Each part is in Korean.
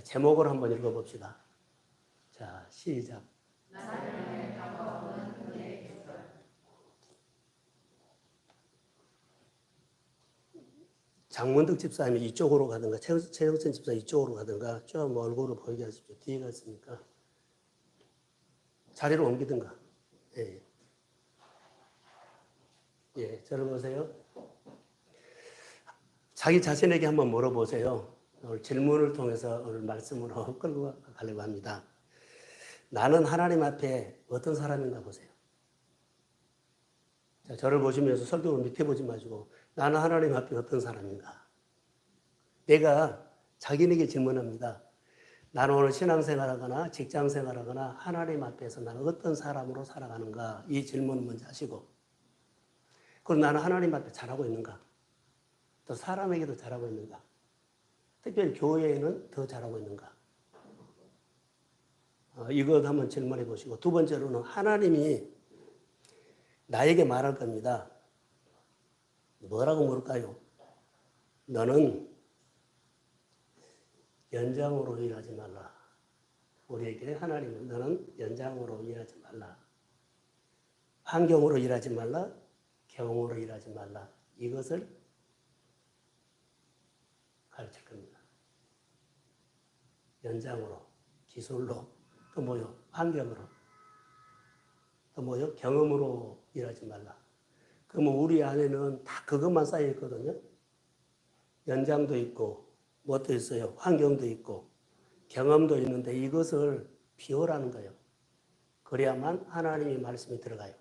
제목을 한번 읽어봅시다. 자, 시작. 장문득 집사님이 이쪽으로 가든가 최영천 집사 이쪽으로 가든가 좀 얼굴을 보이게 하십시오. 뒤에가 있으니까 자리를 옮기든가. 예. 예, 저를 보세요. 자기 자신에게 한번 물어보세요. 오늘 질문을 통해서 오늘 말씀으로 끌고 가려고 합니다. 나는 하나님 앞에 어떤 사람인가 보세요. 자, 저를 보시면서 설교를 밑에 보지 마시고 나는 하나님 앞에 어떤 사람인가. 내가 자기에게 질문합니다. 나는 오늘 신앙생활하거나 직장생활하거나 하나님 앞에서 나는 어떤 사람으로 살아가는가. 이 질문을 먼저 하시고 그럼 나는 하나님 앞에 잘하고 있는가. 또 사람에게도 잘하고 있는가. 특별히 교회에는 더 잘하고 있는가. 이것 한번 질문해 보시고 두 번째로는 하나님이 나에게 말할 겁니다. 뭐라고 물을까요? 너는 연장으로 일하지 말라. 우리에게 하나님은 너는 연장으로 일하지 말라. 환경으로 일하지 말라. 경험으로 일하지 말라. 이것을 가르칠 겁니다. 연장으로, 기술로, 또 뭐요? 환경으로, 또 뭐요? 경험으로 일하지 말라. 그러면 우리 안에는 다 그것만 쌓여 있거든요. 연장도 있고, 뭣도 있어요. 환경도 있고, 경험도 있는데 이것을 비워라는 거예요. 그래야만 하나님의 말씀이 들어가요.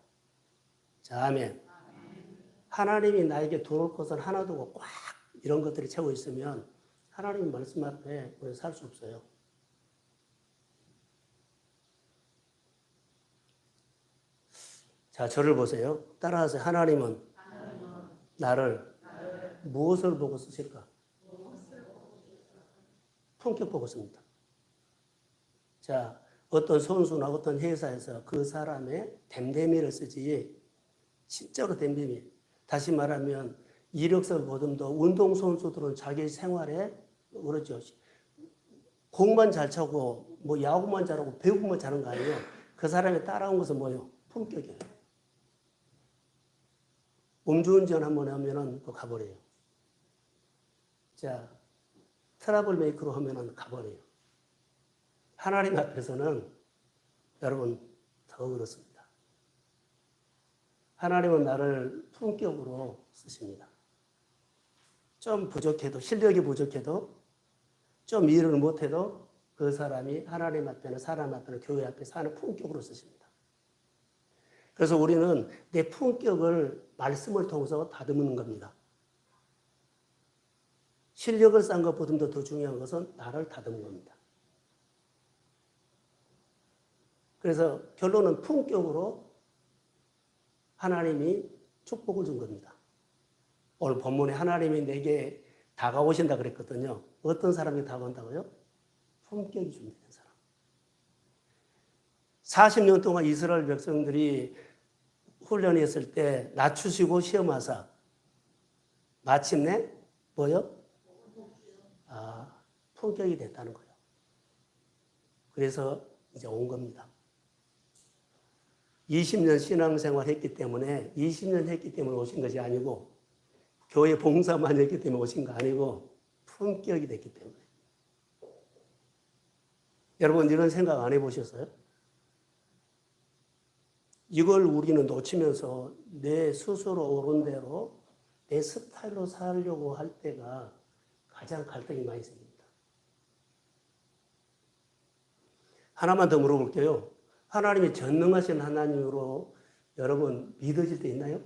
자, 아멘. 하나님이 나에게 들어올 것은 하나도 없고 꽉 이런 것들이 채워 있으면 하나님 말씀 앞에 우리 살 수 없어요. 자, 저를 보세요. 따라하세요. 하나님은 나를 무엇을 보고 쓰실까? 품격 보고 씁니다. 자, 어떤 선수나 어떤 회사에서 그 사람의 댐댐이를 쓰지 진짜로 댐댐이. 다시 말하면 이력서를 보듬도 운동선수들은 자기 생활에 그렇죠. 공만 잘 차고 뭐 야구만 잘하고 배구만 잘하는 거 아니에요. 그 사람이 따라온 것은 뭐예요? 품격이에요. 음주운전 한번 하면은 또 가버려요. 자, 트러블 메이커로 하면은 가버려요. 하나님 앞에서는 여러분 더 그렇습니다. 하나님은 나를 품격으로 쓰십니다. 좀 부족해도, 실력이 부족해도, 좀 일을 못해도 그 사람이 하나님 앞에는, 사람 앞에는, 교회 앞에 사는 품격으로 쓰십니다. 그래서 우리는 내 품격을 말씀을 통해서 다듬는 겁니다. 실력을 쌓은 것보다 더 중요한 것은 나를 다듬는 겁니다. 그래서 결론은 품격으로 하나님이 축복을 준 겁니다. 오늘 본문에 하나님이 내게 다가오신다 그랬거든요. 어떤 사람이 다가온다고요? 품격이 준비된 사람. 40년 동안 이스라엘 백성들이 훈련했을 때 낮추시고 시험하사 마침내 뭐요? 품격이 됐다는 거예요. 그래서 이제 온 겁니다. 20년 신앙생활 했기 때문에 20년 했기 때문에 오신 것이 아니고 교회 봉사만 했기 때문에 오신 거 아니고 품격이 됐기 때문에. 여러분 이런 생각 안 해보셨어요? 이걸 우리는 놓치면서 내 스스로 옳은 대로 내 스타일로 살려고 할 때가 가장 갈등이 많이 생깁니다. 하나만 더 물어볼게요. 하나님이 전능하신 하나님으로 여러분 믿어질 때 있나요?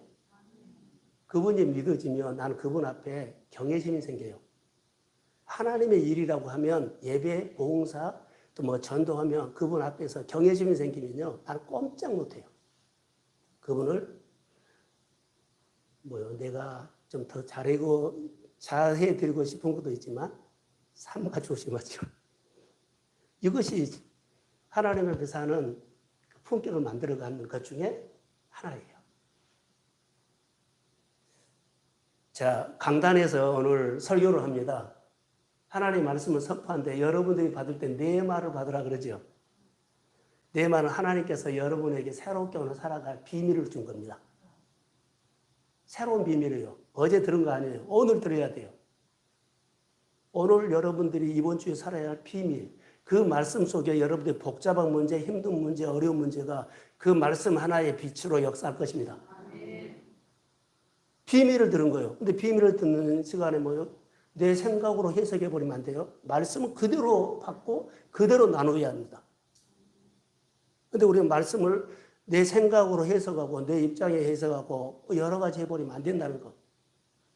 그분이 믿어지면 나는 그분 앞에 경외심이 생겨요. 하나님의 일이라고 하면 예배, 봉사, 또 뭐 전도하면 그분 앞에서 경외심이 생기면요. 나는 꼼짝 못해요. 그분을 내가 좀 더 잘해드리고 싶은 것도 있지만 삼가 조심하죠. 이것이 하나님 앞에 사는 품격을 만들어가는 것 중에 하나예요. 자, 강단에서 오늘 설교를 합니다. 하나님의 말씀을 선포하는데 여러분들이 받을 때 내 말을 받으라 그러죠. 내 말은 하나님께서 여러분에게 새롭게 오늘 살아갈 비밀을 준 겁니다. 새로운 비밀이에요. 어제 들은 거 아니에요. 오늘 들어야 돼요. 오늘 여러분들이 이번 주에 살아야 할 비밀, 그 말씀 속에 여러분들의 복잡한 문제, 힘든 문제, 어려운 문제가 그 말씀 하나의 빛으로 역사할 것입니다. 비밀을 들은 거예요. 근데 비밀을 듣는 시간에 뭐요? 내 생각으로 해석해 버리면 안 돼요. 말씀은 그대로 받고 그대로 나누어야 합니다. 근데 우리는 말씀을 내 생각으로 해석하고 내 입장에 해석하고 여러 가지 해버리면 안 된다는 거.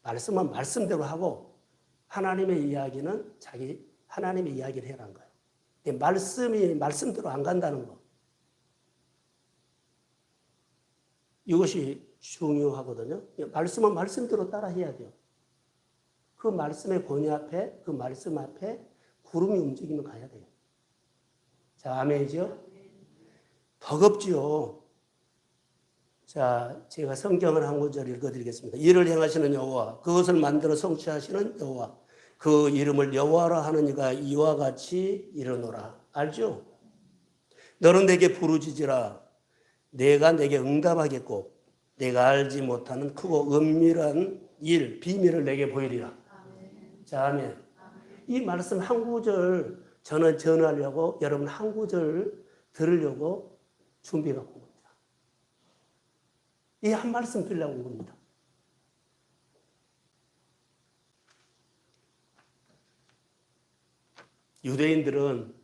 말씀은 말씀대로 하고 하나님의 이야기는 하나님의 이야기를 해라는 거예요. 말씀이 말씀대로 안 간다는 거. 이것이 중요하거든요. 말씀은 말씀대로 따라 해야 돼요. 그 말씀의 권위 앞에, 그 말씀 앞에 구름이 움직이면 가야 돼요. 자, 아멘이죠? 버겁지요. 자, 제가 성경을 한 구절 읽어드리겠습니다. 이를 행하시는 여호와, 그것을 만들어 성취하시는 여호와, 그 이름을 여호와라 하는 이가 이와 같이 이르노라. 알죠? 너는 내게 부르짖으라. 내가 내게 응답하겠고 내가 알지 못하는 크고 은밀한 일, 비밀을 내게 보이리라. 자, 아멘. 이 말씀 한 구절 저는 전하려고 여러분 한 구절 들으려고 준비해 갖고 온 겁니다. 이 한 말씀 드리려고 온 겁니다. 유대인들은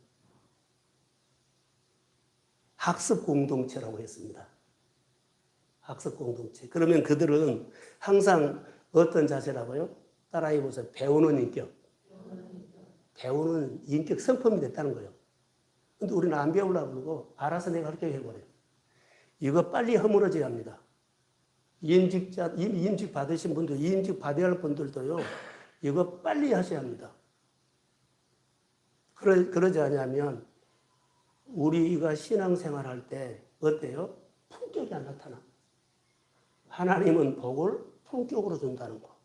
학습 공동체라고 했습니다. 학습 공동체. 그러면 그들은 항상 어떤 자세라고요? 따라해 보세요. 배우는 인격. 배우는 인격 성품이 됐다는 거예요. 근데 우리는 안 배우려고 그러고 알아서 내가 그렇게 해버려요. 이거 빨리 허물어져야 합니다. 임직 받으신 분들, 임직 받아야 할 분들도요, 이거 빨리 하셔야 합니다. 그러지 않으면 우리가 신앙생활 할 때 어때요? 품격이 안 나타나. 하나님은 복을 품격으로 준다는 거.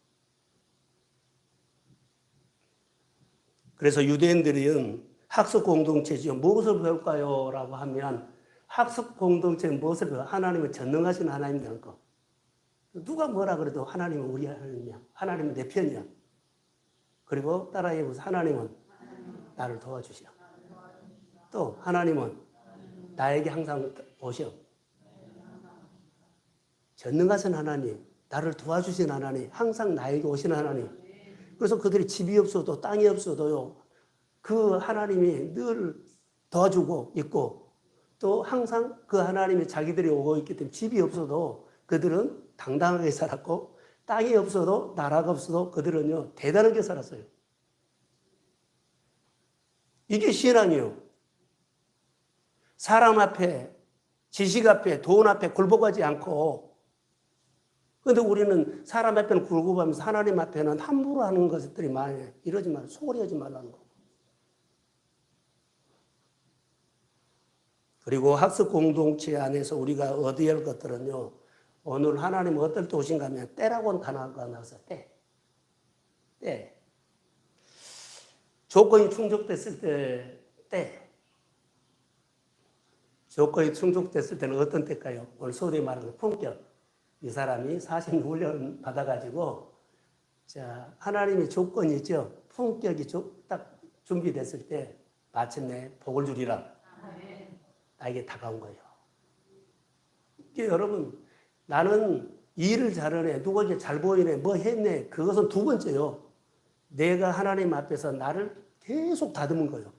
그래서 유대인들은 학습 공동체지요. 무엇을 배울까요? 라고 하면 학습 공동체는 무엇을 배워요? 하나님은 전능하신 하나님이라는 거. 누가 뭐라 그래도 하나님은 우리 하나님이야. 하나님은 내 편이야. 그리고 따라해 보세요. 하나님은 나를 도와주시라. 또 하나님은 나에게 항상 오셔. 전능하신 하나님, 나를 도와주신 하나님, 항상 나에게 오시는 하나님. 그래서 그들이 집이 없어도 땅이 없어도요, 그 하나님이 늘 도와주고 있고 또 항상 그 하나님이 자기들이 오고 있기 때문에 집이 없어도 그들은 당당하게 살았고 땅이 없어도 나라가 없어도 그들은요 대단하게 살았어요. 이게 신앙이에요. 사람 앞에, 지식 앞에, 돈 앞에 굴복하지 않고, 그런데 우리는 사람 앞에는 굴복하면서 하나님 앞에는 함부로 하는 것들이 많아요. 이러지 말고 소홀히 하지 말라는 거. 그리고 학습 공동체 안에서 우리가 얻어야 할 것들은요, 오늘 하나님 어떨 때 오신가 하면 때라고는 단어가 나와서 때. 조건이 충족됐을 때. 조건이 충족됐을 때는 어떤 때일까요? 오늘 소위 말하는 품격. 이 사람이 40년 훈련 받아가지고, 자, 하나님의 조건이 있죠. 품격이 딱 준비됐을 때, 마침내 복을 주리라. 나에게 다가온 거예요. 이게 여러분, 나는 일을 잘하네, 누구에게 잘 보이네, 뭐 했네, 그것은 두 번째요. 내가 하나님 앞에서 나를 계속 다듬은 거예요.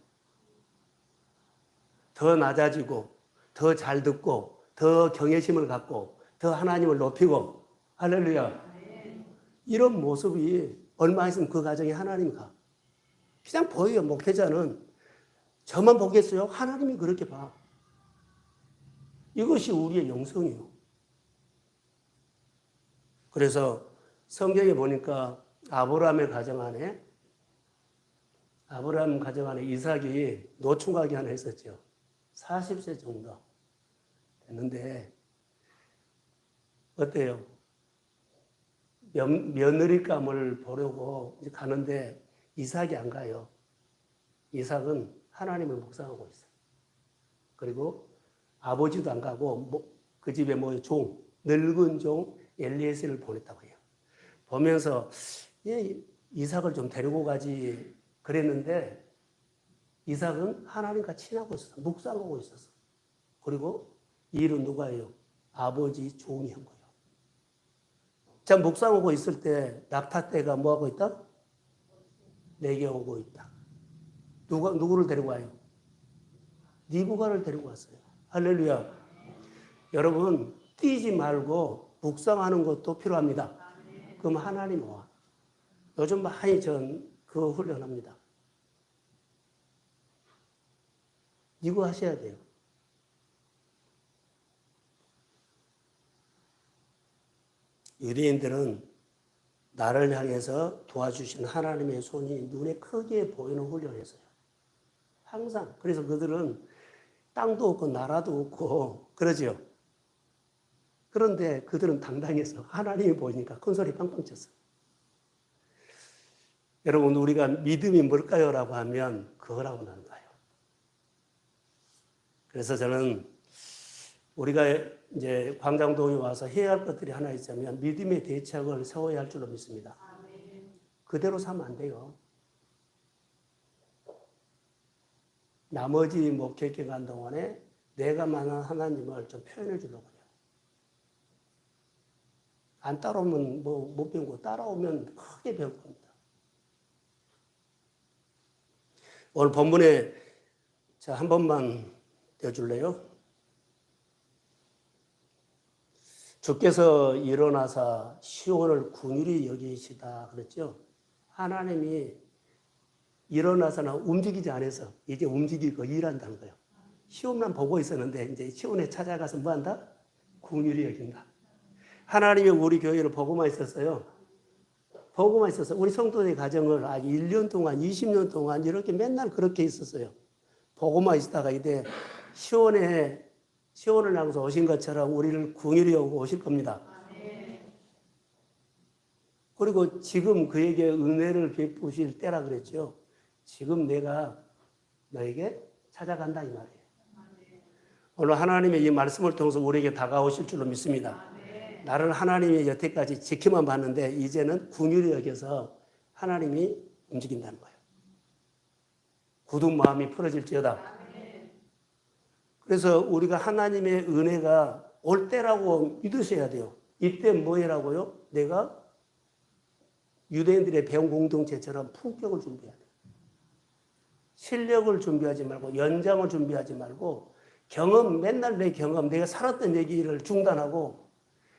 더 낮아지고, 더 잘 듣고, 더 경외심을 갖고, 더 하나님을 높이고, 할렐루야. 이런 모습이 얼마 있으면 그 가정에 하나님이 가. 그냥 보여요. 목회자는 저만 보겠어요? 하나님이 그렇게 봐. 이것이 우리의 영성이에요. 그래서 성경에 보니까 아브라함 가정 안에 이삭이 노총각이 하나 있었죠. 40세 정도 됐는데 어때요? 며느리감을 보려고 가는데 이삭이 안 가요. 이삭은 하나님을 묵상하고 있어요. 그리고 아버지도 안 가고 그 집에 늙은 종 엘리에셀을 보냈다고 해요. 보면서 이삭을 좀 데리고 가지 그랬는데 이삭은 하나님과 친하고 있었어. 묵상하고 있었어. 그리고 이 일은 누가 해요? 아버지 종이 한 거예요. 자, 묵상하고 있을 때 낙타떼가 뭐하고 있다? 내게 오고 있다. 누구를 데리고 와요? 니부갓을 데리고 왔어요. 할렐루야. 여러분, 뛰지 말고 묵상하는 것도 필요합니다. 그럼 하나님 와. 요즘 많이 전 그거 훈련합니다. 이거 하셔야 돼요. 유대인들은 나를 향해서 도와주신 하나님의 손이 눈에 크게 보이는 훈련을 했어요. 항상. 그래서 그들은 땅도 없고 나라도 없고 그러죠. 그런데 그들은 당당해서 하나님이 보이니까 큰 소리 빵빵 쳤어요. 여러분, 우리가 믿음이 뭘까요? 라고 하면 그거라고 나는 거예요. 그래서 저는 우리가 이제 광장동에 와서 해야 할 것들이 하나 있자면 믿음의 대책을 세워야 할 줄로 믿습니다. 그대로 사면 안 돼요. 나머지 목회계 간 동안에 내가 만난 하나님을 좀 표현해 주려고 해요. 안 따라오면 못 배우고 따라오면 크게 배울 겁니다. 오늘 본문에 한 번만 떼어줄래요? 주께서 일어나사 시온을 궁휼히 여기시다 그랬죠. 하나님이 일어나서는 움직이지 않아서 이제 움직이고 일한다는 거예요. 시온만 보고 있었는데 이제 시온에 찾아가서 뭐한다? 궁휼히 여긴다. 하나님이 우리 교회를 보고만 있었어요. 보고만 있었어요. 우리 성도의 가정을 1년 동안 20년 동안 이렇게 맨날 그렇게 있었어요. 보고만 있다가 이제 시온을 향해서 오신 것처럼 우리를 궁휼히 여기고 오실 겁니다. 그리고 지금 그에게 은혜를 베푸실 때라 그랬죠. 지금 내가 너에게 찾아간다 이 말이에요. 오늘 하나님의 이 말씀을 통해서 우리에게 다가오실 줄로 믿습니다. 나를 하나님이 여태까지 지켜만 봤는데 이제는 궁휼히 여겨서 하나님이 움직인다는 거예요. 굳은 마음이 풀어질지어다. 그래서 우리가 하나님의 은혜가 올 때라고 믿으셔야 돼요. 이때 뭐해라고요? 내가 유대인들의 배운 공동체처럼 품격을 준비해야 돼요. 실력을 준비하지 말고 연장을 준비하지 말고 경험, 맨날 내 경험, 내가 살았던 얘기를 중단하고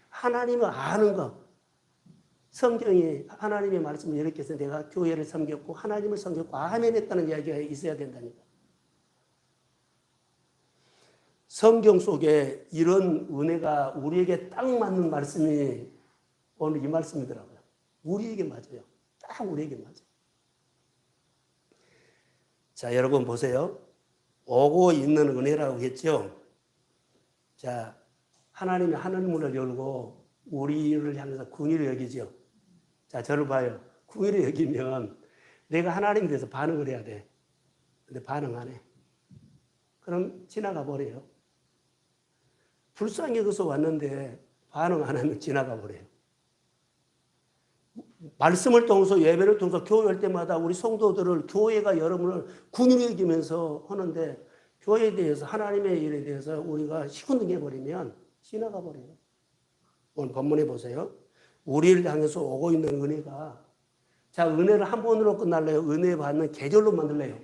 하나님을 아는 것. 성경이 하나님의 말씀을 이렇게 해서 내가 교회를 섬겼고 하나님을 섬겼고 아멘 했다는 이야기가 있어야 된다니까. 성경 속에 이런 은혜가 우리에게 딱 맞는 말씀이 오늘 이 말씀이더라고요. 우리에게 맞아요. 딱 우리에게 맞아요. 자, 여러분 보세요. 오고 있는 은혜라고 했죠. 자, 하나님이 하늘문을 열고 우리를 향해서 궁휼히 여기죠. 자, 저를 봐요. 궁휼히 여기면 내가 하나님에 대해서 반응을 해야 돼. 근데 반응 안 해. 그럼 지나가 버려요. 불쌍히 여기서 왔는데 반응 안 하면 지나가 버려요. 말씀을 통해서 예배를 통해서 교회할 때마다 우리 성도들을 교회가 여러분을 궁휼히 여기면서 하는데 교회에 대해서 하나님의 일에 대해서 우리가 시큰둥해 버리면 지나가 버려요. 오늘 본문에 보세요. 우리를 향해서 오고 있는 은혜가 자, 은혜를 한 번으로 끝날래요? 은혜 받는 계절로 만들래요?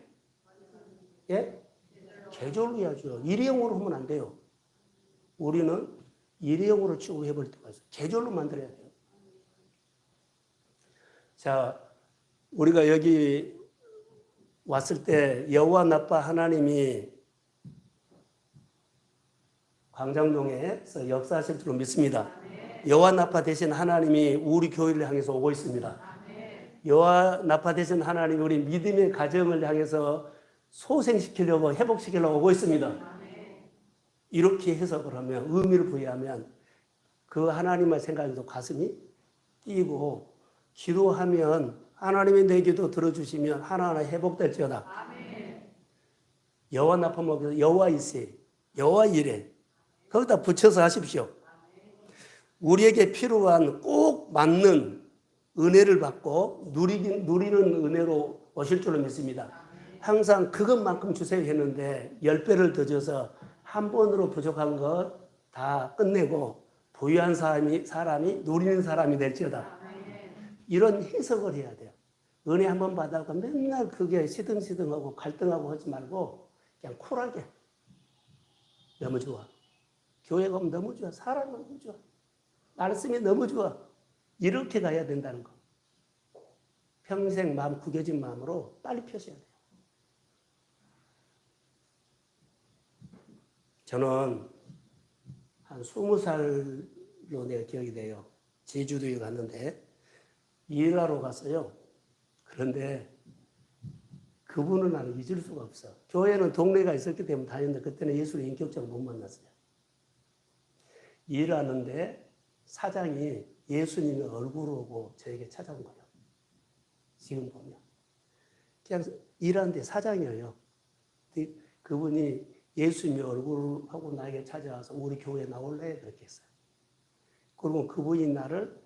예? 계절로 해야죠. 일회용으로 하면 안 돼요. 우리는 일회용으로 치유해버릴 때가 있어요. 계절로 만들어야 돼요. 자, 우리가 여기 왔을 때 여호와 나파 하나님이 광장동에서 역사하실 줄로 믿습니다. 여호와 나파 되신 하나님이 우리 교회를 향해서 오고 있습니다. 여호와 나파 되신 하나님이 우리 믿음의 가정을 향해서 소생시키려고 회복시키려고 오고 있습니다. 이렇게 해석을 하면 의미를 부여하면 그 하나님을 생각해도 가슴이 뛰고 기도하면 하나님이 내 기도 들어주시면 하나하나 회복될지어다. 여호와 나팔 여호와 이세, 여호와 이레 거기다 붙여서 하십시오. 우리에게 필요한 꼭 맞는 은혜를 받고 누리는 은혜로 오실 줄로 믿습니다. 항상 그것만큼 주세요 했는데 10배를 더 줘서 한 번으로 부족한 것 다 끝내고 부유한 사람이 누리는 사람이 될지어다. 이런 해석을 해야 돼요. 은혜 한 번 받아가 맨날 그게 시등시등하고 갈등하고 하지 말고 그냥 쿨하게. 너무 좋아. 교회 가면 너무 좋아. 사람 너무 좋아. 말씀이 너무 좋아. 이렇게 가야 된다는 거. 평생 마음 구겨진 마음으로 빨리 펴셔야 돼요. 저는 한 20살로 내가 기억이 돼요. 제주도에 갔는데 일하러 갔어요. 그런데 그분은 나는 잊을 수가 없어. 교회는 동네가 있었기 때문에 다녔는데 그때는 예수를 인격적으로 못 만났어요. 일하는데 사장이 예수님의 얼굴을 보고 저에게 찾아온 거예요. 지금 보면. 그냥 일하는데 사장이에요. 그분이 예수님의 얼굴을 하고 나에게 찾아와서 우리 교회에 나올래? 그렇게 했어요. 그리고 그분이 나를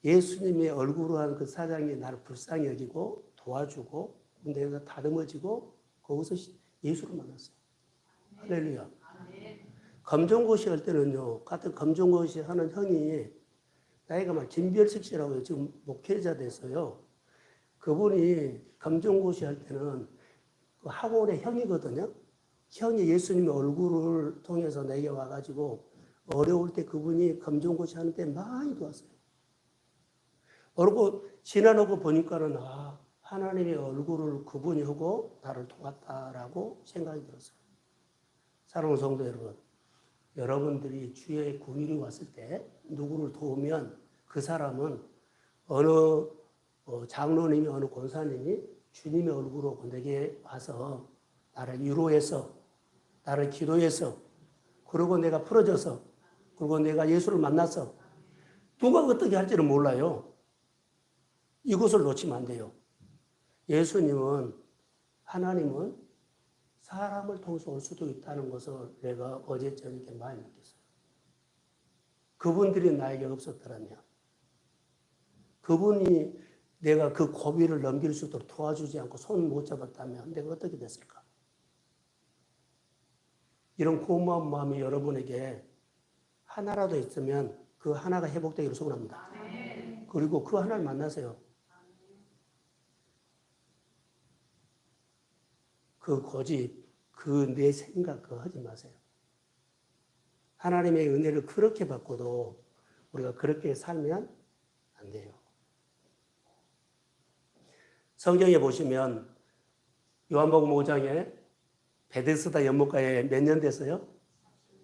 예수님의 얼굴로 한 그 사장이 나를 불쌍히 여기고 도와주고 내가 다듬어지고 거기서 예수를 만났어요. 할렐루야. 검정고시 할 때는요, 같은 검정고시 하는 형이 나이가 막 김별식 씨라고 지금 목회자 됐어요. 그분이 검정고시 할 때는 그 학원의 형이거든요. 형이 예수님의 얼굴을 통해서 내게 와가지고 어려울 때 그분이 검정고시 하는 때 많이 도왔어요. 그리고 지나놓고 보니까는 하나님의 얼굴을 그분이 하고 나를 도왔다라고 생각이 들었어요. 사랑하는 성도 여러분, 여러분들이 주의 궁일이 왔을 때 누구를 도우면 그 사람은 어느 장로님이 어느 권사님이 주님의 얼굴로 내게 와서 나를 위로해서 나를 기도해서 그리고 내가 풀어져서 그리고 내가 예수를 만나서 누가 어떻게 할지는 몰라요. 이것을 놓치면 안 돼요. 예수님은 하나님은 사람을 통해서 올 수도 있다는 것을 내가 어제 저녁에 많이 느꼈어요. 그분들이 나에게 없었더라면 그분이 내가 그 고비를 넘길 수 있도록 도와주지 않고 손 못 잡았다면 내가 어떻게 됐을까? 이런 고마운 마음이 여러분에게 하나라도 있으면 그 하나가 회복되기를 소원합니다. 그리고 그 하나를 만나세요. 그 고집, 그 내 생각 그거 하지 마세요. 하나님의 은혜를 그렇게 받고도 우리가 그렇게 살면 안 돼요. 성경에 보시면 요한복음 5장에 베데스다 연못가에 몇 년 됐어요?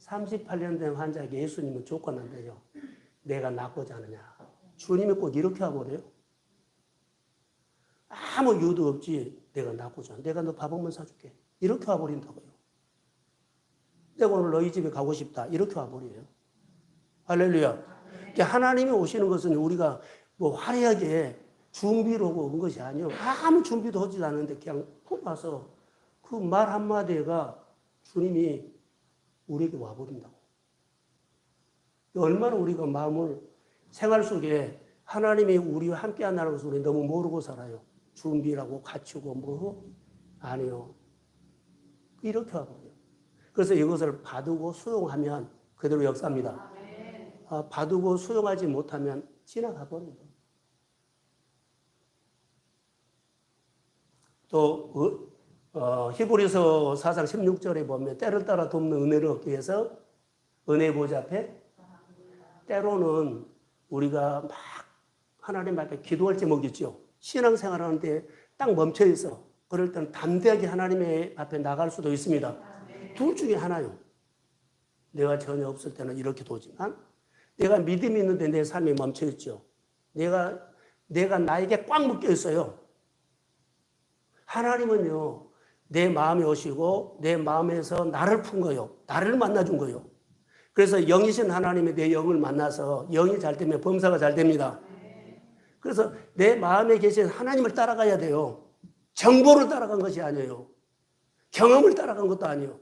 38년 된 환자에게 예수님은 조건한대요. 내가 낫고자 하느냐. 주님이 꼭 이렇게 와버려요. 아무 이유도 없지. 내가 낫고자. 내가 너 밥 한 번 사줄게. 이렇게 와버린다고요. 내가 오늘 너희 집에 가고 싶다. 이렇게 와버려요. 할렐루야. 하나님이 오시는 것은 우리가 뭐 화려하게 준비로 온 것이 아니에요. 아무 준비도 하지 않는데 그냥 푹 와서 그 말 한마디가 주님이 우리에게 와버린다고. 얼마나 우리가 마음을 생활 속에 하나님이 우리와 함께 한다는 것을 우리 너무 모르고 살아요. 준비라고 갖추고 뭐 아니요. 이렇게 와버려요. 그래서 이것을 받고 수용하면 그대로 역사합니다. 받고 수용하지 못하면 지나가 버려요. 또 히브리서 4장 16절에 보면 때를 따라 돕는 은혜를 얻기 위해서 은혜 보좌 앞에 때로는 우리가 막 하나님 앞에 기도할 제목이죠. 신앙생활 하는데 딱 멈춰 있어. 그럴 때는 담대하게 하나님의 앞에 나갈 수도 있습니다. 둘 중에 하나요. 내가 전혀 없을 때는 이렇게 도지만 내가 믿음이 있는데 내 삶이 멈춰 있죠. 내가 나에게 꽉 묶여 있어요. 하나님은요, 내 마음에 오시고 내 마음에서 나를 푼 거예요. 나를 만나준 거예요. 그래서 영이신 하나님이 내 영을 만나서 영이 잘 되면 범사가 잘 됩니다. 그래서 내 마음에 계신 하나님을 따라가야 돼요. 정보를 따라간 것이 아니에요. 경험을 따라간 것도 아니에요.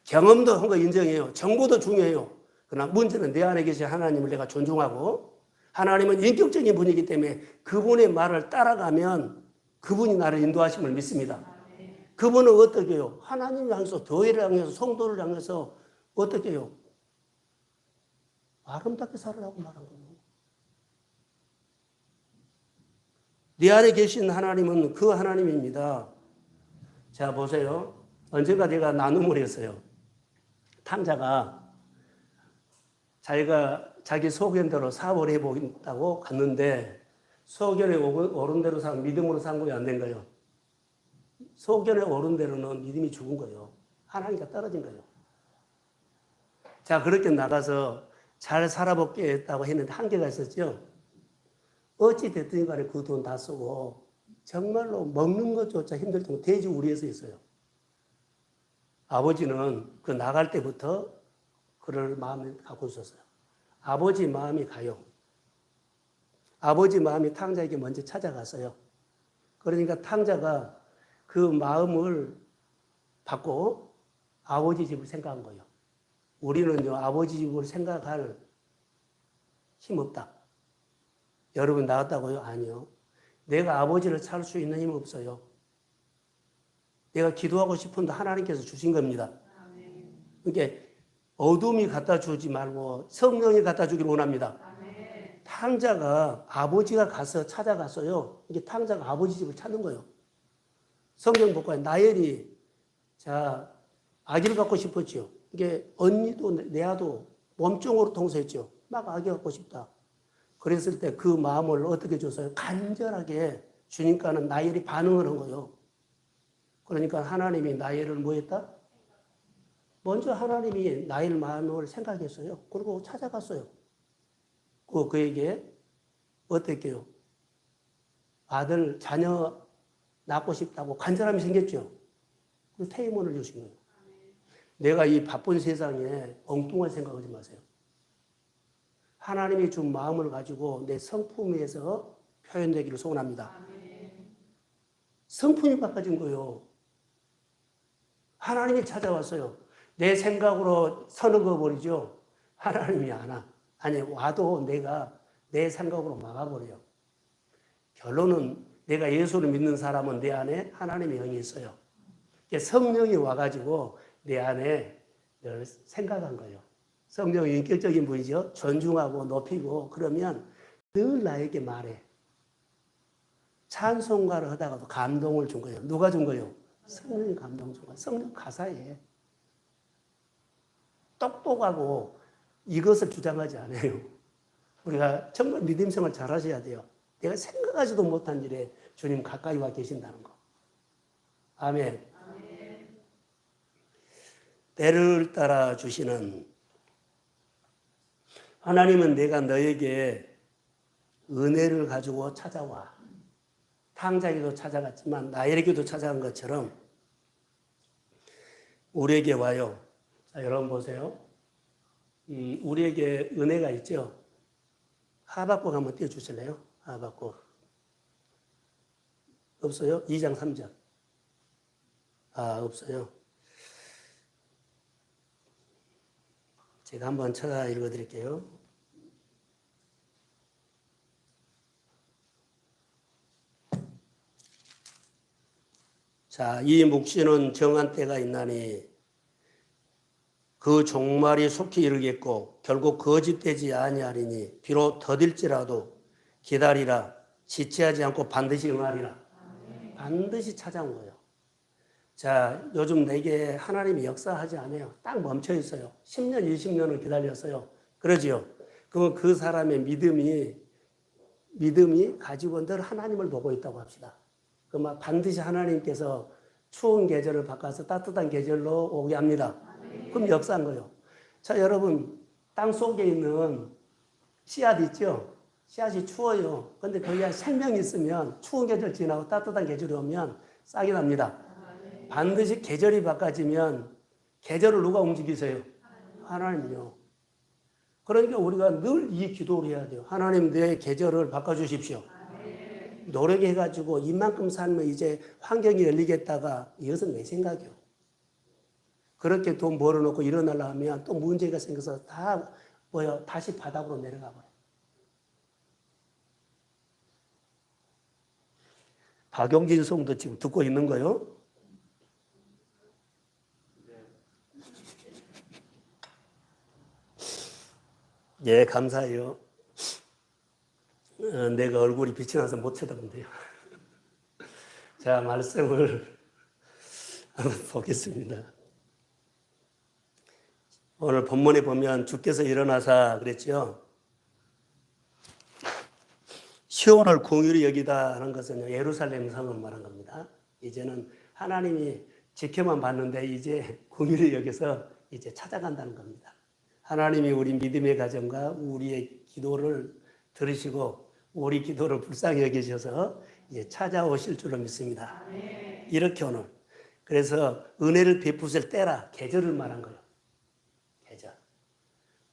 경험도 한 거 인정해요. 정보도 중요해요. 그러나 문제는 내 안에 계신 하나님을 내가 존중하고 하나님은 인격적인 분이기 때문에 그분의 말을 따라가면 그분이 나를 인도하심을 믿습니다. 그분은 어떻게 해요? 하나님을 향해서, 교회를 향해서, 성도를 향해서 어떻게 해요? 아름답게 살으라고 말한 거예요. 네 안에 계신 하나님은 그 하나님입니다. 자, 보세요. 언젠가 내가 나눔을 했어요. 탕자가 자기가 자기 소견대로 사업을 해보겠다고 갔는데 소견에 오른 대로 산 믿음으로 산 거예요? 안 된 거예요? 소견에 오른 대로는 믿음이 죽은 거예요. 하나님과 떨어진 거예요. 자, 그렇게 나가서 잘 살아볼게 했다고 했는데 한계가 있었죠. 어찌 됐든 간에 그 돈 다 쓰고 정말로 먹는 것조차 힘들 정도 돼지우리에서 있어요. 아버지는 그 나갈 때부터 그럴 마음을 갖고 있었어요. 아버지 마음이 가요. 아버지 마음이 탕자에게 먼저 찾아갔어요. 그러니까 탕자가 그 마음을 받고 아버지 집을 생각한 거예요. 우리는요, 아버지 집을 생각할 힘 없다. 여러분 나왔다고요? 아니요. 내가 아버지를 찾을 수 있는 힘은 없어요. 내가 기도하고 싶은데 하나님께서 주신 겁니다. 그러니까 어둠이 갖다 주지 말고 성령이 갖다 주기를 원합니다. 탕자가 아버지가 가서 찾아갔어요. 이게 탕자가 아버지 집을 찾는 거예요. 성경 볼까요? 나엘이 자 아기를 갖고 싶었죠. 이게 언니도 내아도 몸종으로 통수했죠. 막 아기 갖고 싶다. 그랬을 때 그 마음을 어떻게 줬어요? 간절하게 주니까는 나엘이 반응을 한 거예요. 그러니까 하나님이 나엘을 뭐 했다? 먼저 하나님이 나엘 마음을 생각했어요. 그리고 찾아갔어요. 그에게 어떻게 해요? 아들, 자녀 낳고 싶다고 간절함이 생겼죠. 그 태임원을 주신 거예요. 내가 이 바쁜 세상에 엉뚱한 생각하지 마세요. 하나님이 준 마음을 가지고 내 성품에서 표현되기를 소원합니다. 성품이 바꿔진 거예요. 하나님이 찾아왔어요. 내 생각으로 서는 거 버리죠. 하나님이 안 와. 아니 와도 내가 내 생각으로 막아버려요. 결론은 내가 예수를 믿는 사람은 내 안에 하나님의 영이 있어요. 성령이 와가지고 내 안에 늘 생각한 거예요. 성령이 인격적인 분이죠. 존중하고 높이고 그러면 늘 나에게 말해. 찬송가를 하다가도 감동을 준 거예요. 누가 준 거예요? 성령이 감동 준 거예요. 성령 가사에. 똑똑하고 이것을 주장하지 않아요. 우리가 정말 믿음생활 잘 하셔야 돼요. 내가 생각하지도 못한 일에 주님 가까이 와 계신다는 거. 아멘. 때를 따라 주시는 하나님은 내가 너에게 은혜를 가지고 찾아와. 탕자에게도 찾아갔지만 나에게도 찾아간 것처럼 우리에게 와요. 자, 여러분 보세요. 우리에게 은혜가 있죠. 하박국 한번 띄워주실래요? 하박국. 없어요? 2장 3절. 없어요. 제가 한번 찾아 읽어드릴게요. 자, 이 묵시는 정한 때가 있나니 그 종말이 속히 이르겠고 결국 거짓되지 아니하리니 비록 더딜지라도 기다리라. 지체하지 않고 반드시 응하리라. 반드시 찾아온 거예요. 자, 요즘 내게 하나님이 역사하지 않아요. 딱 멈춰 있어요. 10년, 20년을 기다렸어요. 그러지요. 그러면 그 사람의 믿음이 가지고 늘 하나님을 보고 있다고 합시다. 그러면 반드시 하나님께서 추운 계절을 바꿔서 따뜻한 계절로 오게 합니다. 그럼 역사한 거예요. 자, 여러분, 땅 속에 있는 씨앗 있죠? 씨앗이 추워요. 근데 거기에 생명이 있으면 추운 계절 지나고 따뜻한 계절이 오면 싹이 납니다. 반드시 계절이 바꿔지면 계절을 누가 움직이세요? 하나님이요. 그러니까 우리가 늘 이 기도를 해야 돼요. 하나님 내 계절을 바꿔주십시오. 노력해가지고 이만큼 살면 이제 환경이 열리겠다가 이것은 내 생각이요. 그렇게 돈 벌어놓고 일어나려 하면 또 문제가 생겨서 다 다시 바닥으로 내려가 버려요. 박용진 성도 지금 듣고 있는 거요? 예, 감사해요. 내가 얼굴이 빛이 나서 못 쳐다본대요. 자, 말씀을 한번 보겠습니다. 오늘 본문에 보면 주께서 일어나사 그랬죠. 시온을 긍휼히 여기다 하는 것은 예루살렘 성을 말한 겁니다. 이제는 하나님이 지켜만 봤는데 이제 긍휼히 여기서 이제 찾아간다는 겁니다. 하나님이 우리 믿음의 가정과 우리의 기도를 들으시고 우리 기도를 불쌍히 여기셔서 이제 찾아오실 줄로 믿습니다. 이렇게 오늘 그래서 은혜를 베푸실 때라 계절을 말한 거예요. 계절.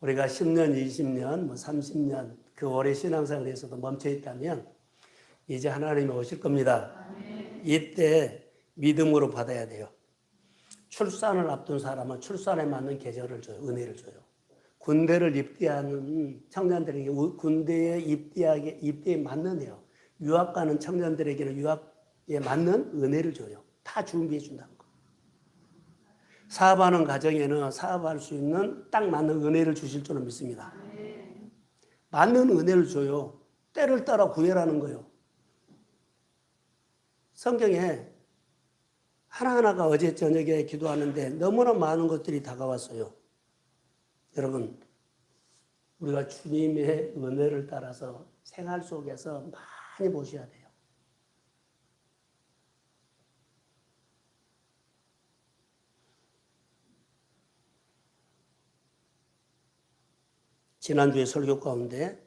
우리가 10년, 20년, 30년 그 오래 신앙생활에서도 멈춰 있다면 이제 하나님이 오실 겁니다. 이때 믿음으로 받아야 돼요. 출산을 앞둔 사람은 출산에 맞는 계절을 줘요. 은혜를 줘요. 군대를 입대하는 청년들에게 군대에 입대에 맞는 해요. 유학 가는 청년들에게는 유학에 맞는 은혜를 줘요. 다 준비해 준다는 거. 사업하는 가정에는 사업할 수 있는 딱 맞는 은혜를 주실 줄은 믿습니다. 맞는 은혜를 줘요. 때를 따라 구해라는 거예요. 성경에 하나하나가 어제 저녁에 기도하는데 너무나 많은 것들이 다가왔어요. 여러분, 우리가 주님의 은혜를 따라서 생활 속에서 많이 보셔야 돼요. 지난주에 설교 가운데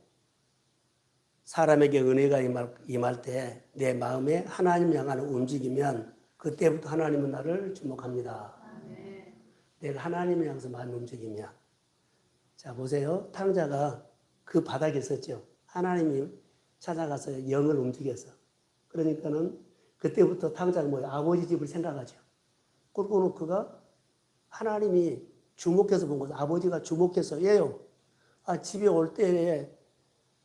사람에게 은혜가 임할 때 내 마음에 하나님 향하는 움직이면 그때부터 하나님은 나를 주목합니다. 내가 하나님을 향해서 많이 움직이면 자 보세요. 탕자가 그 바닥에 있었죠. 하나님이 찾아가서 영을 움직여서 그러니까는 그때부터 탕자가 뭐예요? 아버지 집을 생각하죠. 그리고 그가 하나님이 주목해서 본 거죠. 아버지가 주목해서 얘요. 집에 올 때에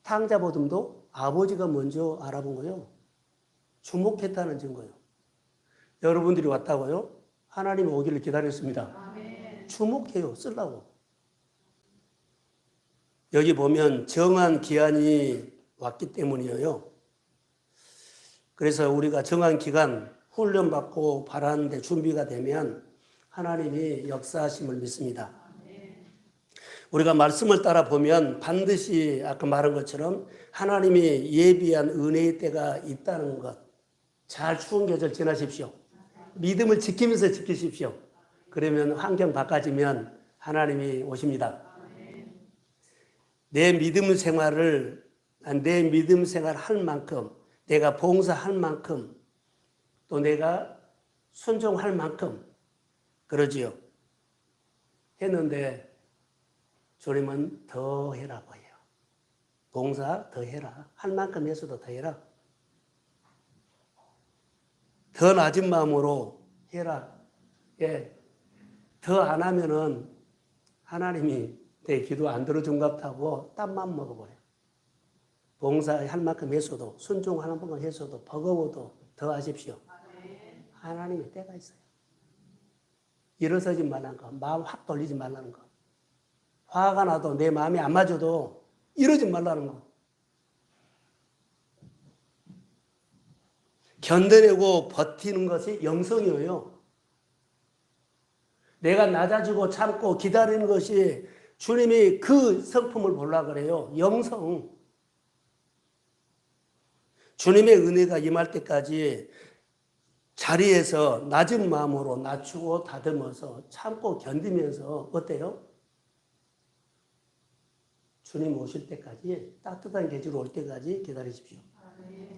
탕자보듬도 아버지가 먼저 알아본 거예요. 주목했다는 증거예요. 여러분들이 왔다고요? 하나님 오기를 기다렸습니다. 주목해요. 쓰려고. 여기 보면 정한 기한이 왔기 때문이에요. 그래서 우리가 정한 기간 훈련받고 바라는데 준비가 되면 하나님이 역사하심을 믿습니다. 우리가 말씀을 따라 보면 반드시 아까 말한 것처럼 하나님이 예비한 은혜의 때가 있다는 것. 잘 추운 계절 지나십시오. 믿음을 지키면서 지키십시오. 그러면 환경 바꿔지면 하나님이 오십니다. 내 믿음 생활 할 만큼, 내가 봉사할 만큼, 또 내가 순종할 만큼, 그러지요. 했는데, 주님은 더 해라고 해요. 봉사 더 해라. 할 만큼 해서도 더 해라. 더 낮은 마음으로 해라. 예. 더 안 하면은 하나님이 내 기도 안 들어준 것 같다고 땀만 먹어버려요. 봉사할 만큼 했어도, 순종하는 만큼 했어도, 버거워도 더 하십시오. 하나님의 때가 있어요. 일어서지 말라는 거, 마음 확 돌리지 말라는 거. 화가 나도 내 마음이 안 맞아도 이러지 말라는 거. 견뎌내고 버티는 것이 영성이에요. 내가 낮아지고 참고 기다리는 것이 주님이 그 성품을 보려고 그래요. 영성. 주님의 은혜가 임할 때까지 자리에서 낮은 마음으로 낮추고 다듬어서 참고 견디면서 어때요? 주님 오실 때까지 따뜻한 계절 올 때까지 기다리십시오.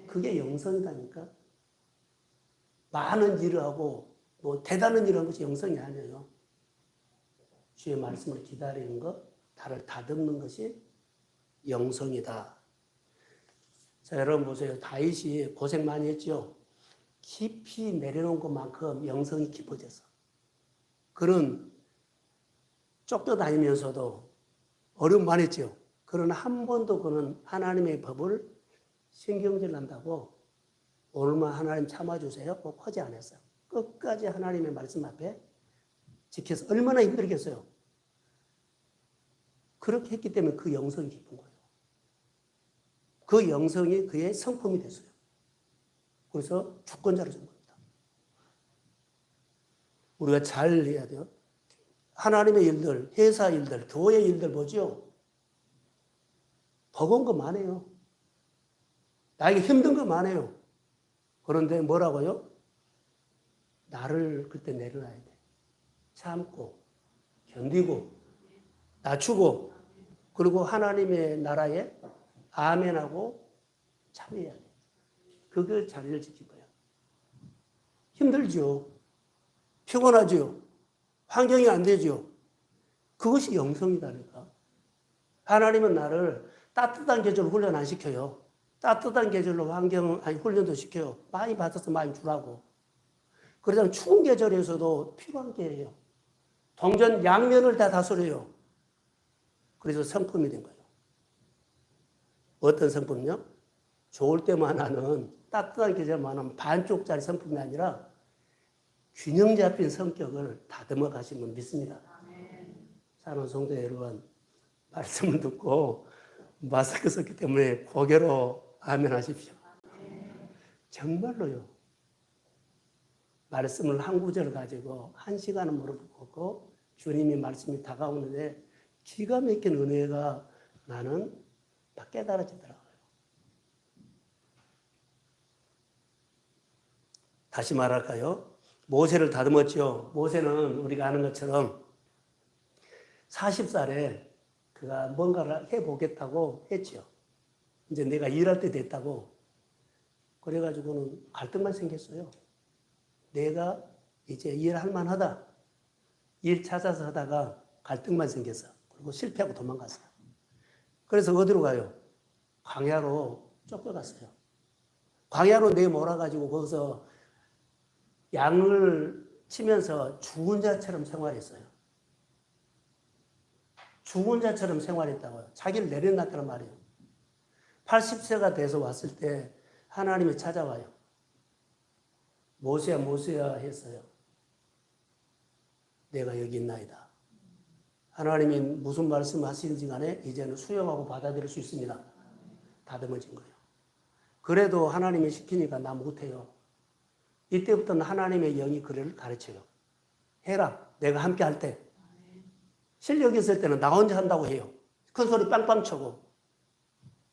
그게 영성이다니까. 많은 일을 하고 대단한 일을 하는 것이 영성이 아니에요. 주의 말씀을 기다리는 것, 나를 다듬는 것이 영성이다. 자, 여러분 보세요. 다윗이 고생 많이 했죠. 깊이 내려놓은 것만큼 영성이 깊어져서. 그는 쫓겨다니면서도 어려움 많이 했죠. 그러나 한 번도 그는 하나님의 법을 신경질 난다고 오늘만 하나님 참아주세요. 꼭 하지 않았어요. 끝까지 하나님의 말씀 앞에 지켜서 얼마나 힘들겠어요. 그렇게 했기 때문에 그 영성이 깊은 거예요. 그 영성이 그의 성품이 됐어요. 그래서 주권자로 된 겁니다. 우리가 잘 해야 돼요. 하나님의 일들, 회사 일들, 교회 일들 보죠. 버거운 거 많아요. 나에게 힘든 거 많아요. 그런데 뭐라고요? 나를 그때 내려놔야 돼. 참고, 견디고, 낮추고, 그리고 하나님의 나라에 아멘하고 참여해야 돼. 그게 자리를 지킬 거야. 힘들죠. 피곤하죠. 환경이 안 되죠. 그것이 영성이다니까. 하나님은 나를 따뜻한 계절로 훈련 안 시켜요. 따뜻한 계절로 훈련도 시켜요. 많이 받아서 많이 주라고. 그러다 추운 계절에서도 필요한 게 해요. 동전 양면을 다 다스려요. 그래서 성품이 된 거예요. 어떤 성품요? 좋을 때만 하는 따뜻한 계절만 하면 반쪽짜리 성품이 아니라 균형 잡힌 성격을 다듬어 가시면 믿습니다. 사랑하는 성도 여러분, 말씀을 듣고 마스크 썼기 때문에 고개로 아멘 하십시오. 정말로요. 말씀을 한 구절 가지고 한 시간은 물어보고 주님의 말씀이 다가오는데 기가 막힌 은혜가 나는 깨달아지더라고요. 다시 말할까요? 모세를 다듬었죠. 모세는 우리가 아는 것처럼 40살에 그가 뭔가를 해보겠다고 했죠. 이제 내가 일할 때 됐다고. 그래가지고는 갈등만 생겼어요. 내가 이제 일할 만하다. 일 찾아서 하다가 갈등만 생겼어. 그리고 실패하고 도망갔어요. 그래서 어디로 가요? 광야로 쫓겨갔어요. 광야로 내몰아가지고 거기서 양을 치면서 죽은 자처럼 생활했어요. 죽은 자처럼 생활했다고요. 자기를 내려놨다는 말이에요. 80세가 돼서 왔을 때 하나님이 찾아와요. 모세야 모세야 했어요. 내가 여기 있나이다. 하나님이 무슨 말씀하시는지 간에 이제는 수용하고 받아들일 수 있습니다. 다듬어진 거예요. 그래도 하나님이 시키니까 나 못해요. 이때부터는 하나님의 영이 그를 가르쳐요. 해라. 내가 함께 할 때. 실력이 있을 때는 나 혼자 한다고 해요. 큰 소리 빵빵 쳐고.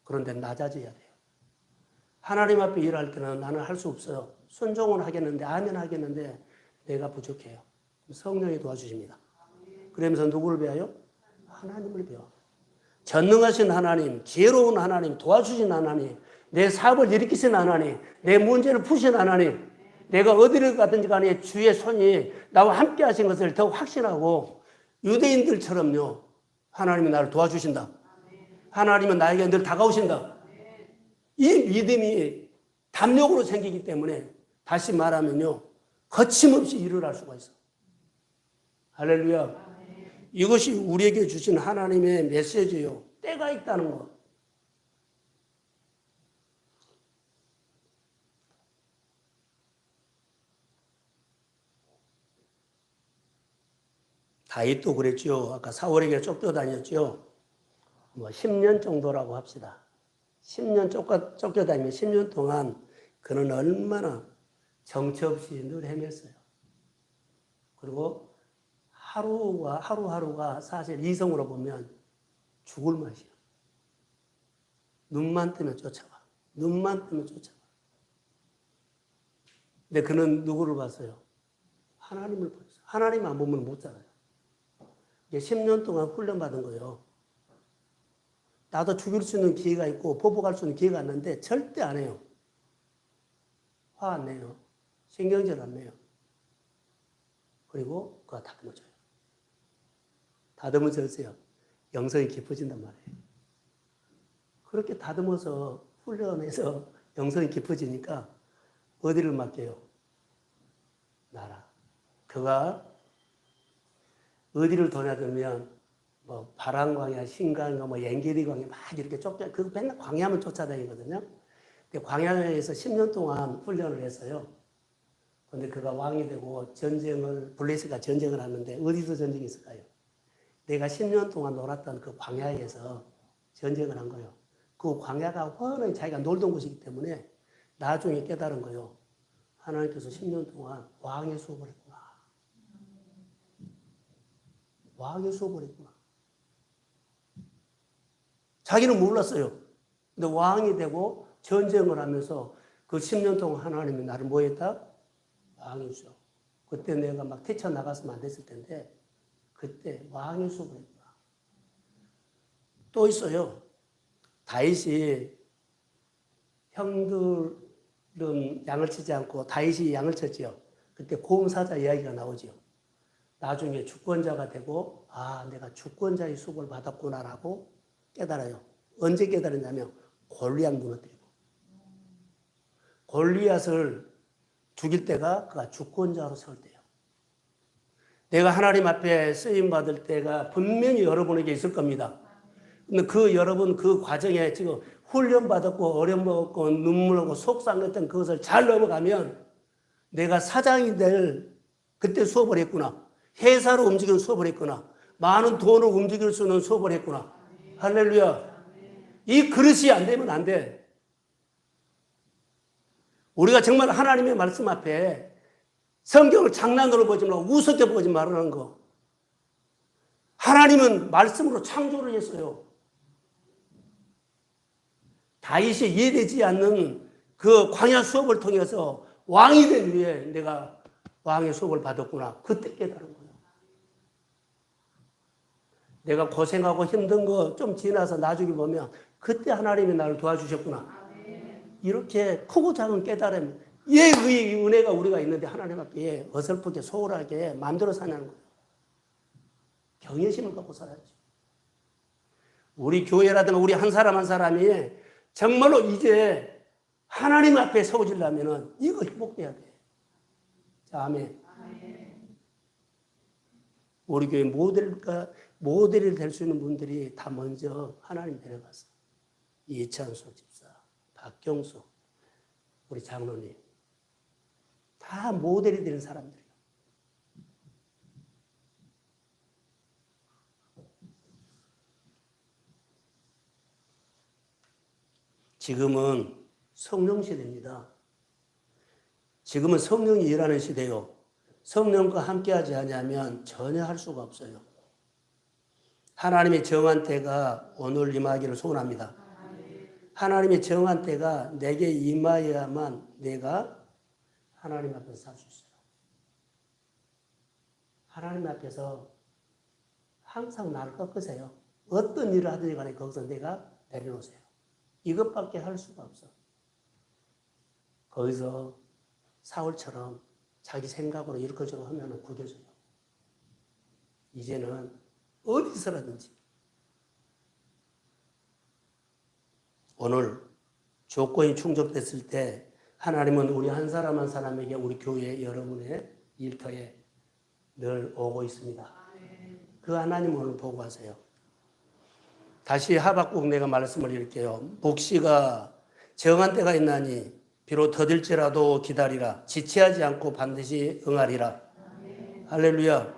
그런데 낮아져야 돼요. 하나님 앞에 일할 때는 나는 할 수 없어요. 순종은 하겠는데 아멘 하겠는데 내가 부족해요. 성령이 도와주십니다. 그러면서 누구를 배워요? 하나님을 배워. 전능하신 하나님, 지혜로운 하나님, 도와주신 하나님, 내 사업을 일으키신 하나님, 내 문제를 푸신 하나님, 내가 어디를 가든지 간에 주의 손이 나와 함께 하신 것을 더 확신하고 유대인들처럼요. 하나님이 나를 도와주신다. 하나님은 나에게 늘 다가오신다. 이 믿음이 담력으로 생기기 때문에 다시 말하면요. 거침없이 일을 할 수가 있어. 할렐루야. 이것이 우리에게 주신 하나님의 메시지예요. 때가 있다는 것. 다윗도 그랬죠. 아까 사울에게 쫓겨다녔죠. 10년 정도라고 합시다. 10년 쫓겨다니면 10년 동안 그는 얼마나 정처 없이 늘 헤맸어요. 그리고 하루하루가 사실 이성으로 보면 죽을 맛이야. 눈만 뜨면 쫓아와. 눈만 뜨면 쫓아와. 근데 그는 누구를 봤어요? 하나님을 봤어요. 하나님 안 보면 못 살아요. 이게 10년 동안 훈련받은 거예요. 나도 죽일 수 있는 기회가 있고 보복할 수 있는 기회가 있는데 절대 안 해요. 화 안 내요. 신경질 안 내요. 그리고 그가 다듬어져요. 다듬어졌어요. 영성이 깊어진단 말이에요. 그렇게 다듬어서 훈련해서 영성이 깊어지니까 어디를 맡겨요? 나라. 그가 어디를 도냐들면 뭐 바람광야, 신광야, 뭐 엔게디 광야 막 이렇게 그 맨날 광야만 쫓아다니거든요. 근데 광야에서 10년 동안 훈련을 했어요. 근데 그가 왕이 되고 블레셋과 전쟁을 하는데 어디서 전쟁이 있을까요? 내가 10년 동안 놀았던 그 광야에서 전쟁을 한 거예요. 그 광야가 훤히 자기가 놀던 곳이기 때문에 나중에 깨달은 거예요. 하나님께서 10년 동안 왕의 수업을 했구나. 왕의 수업을 했구나. 자기는 몰랐어요. 근데 왕이 되고 전쟁을 하면서 그 10년 동안 하나님이 나를 뭐 했다? 왕의 수업. 그때 내가 막 뛰쳐나갔으면 안 됐을 텐데 그때 왕의 수업을 했구나. 또 있어요. 다윗이 형들은 양을 치지 않고 다윗이 양을 쳤지요. 그때 고음사자 이야기가 나오지요. 나중에 주권자가 되고 내가 주권자의 수업을 받았구나라고 깨달아요. 언제 깨달았냐면 골리앗 무너뜨리고. 골리앗을 죽일 때가 그가 주권자로 세울 때예요. 내가 하나님 앞에 쓰임받을 때가 분명히 여러분에게 있을 겁니다. 근데 그 여러분 그 과정에 지금 훈련받았고 어려먹었고 눈물 흘리고 속상했던 그것을 잘 넘어가면 내가 사장이 될 그때 수업을 했구나. 회사로 움직이는 수업을 했구나. 많은 돈을 움직일 수 있는 수업을 했구나. 할렐루야. 이 그릇이 안 되면 안 돼. 우리가 정말 하나님의 말씀 앞에 성경을 장난으로 보지 말고 우습게 보지 말라는 거. 하나님은 말씀으로 창조를 했어요. 다윗이 이해되지 않는 그 광야 수업을 통해서 왕이 된 후에 내가 왕의 수업을 받았구나. 그때 깨달은 거예요. 내가 고생하고 힘든 거 좀 지나서 나중에 보면 그때 하나님이 나를 도와주셨구나. 이렇게 크고 작은 깨달음, 이 은혜가 우리가 있는데 하나님 앞에 어설프게 소홀하게 마음대로 사냐는 거예요. 경외심을 갖고 살아야죠. 우리 교회라든가 우리 한 사람 한 사람이 정말로 이제 하나님 앞에 서워지려면 이거 회복돼야 돼. 자, 아멘. 우리 교회 모델이 될 수 있는 분들이 다 먼저 하나님 데려갔어요. 이찬수 집사, 박경수, 우리 장로님. 다 모델이 되는 사람들이에요. 지금은 성령 시대입니다. 지금은 성령이 일하는 시대요. 성령과 함께하지 않으면 전혀 할 수가 없어요. 하나님의 정한 때가 오늘 임하기를 소원합니다. 하나님의 정한 때가 내게 임하여야만 내가 하나님 앞에서 살 수 있어요. 하나님 앞에서 항상 나를 꺾으세요. 어떤 일을 하든지 간에 거기서 내가 내려놓으세요. 이것밖에 할 수가 없어. 거기서 사울처럼 자기 생각으로 이렇게저렇게 하면 구겨져요. 이제는 어디서라든지 오늘 조건이 충족됐을 때 하나님은 우리 한 사람 한 사람에게 우리 교회 여러분의 일터에 늘 오고 있습니다. 그 하나님 오늘 보고 가세요. 다시 하박국 내가 말씀을 읽게요. 묵시가 정한 때가 있나니 비록 더딜지라도 기다리라. 지체하지 않고 반드시 응하리라. 할렐루야.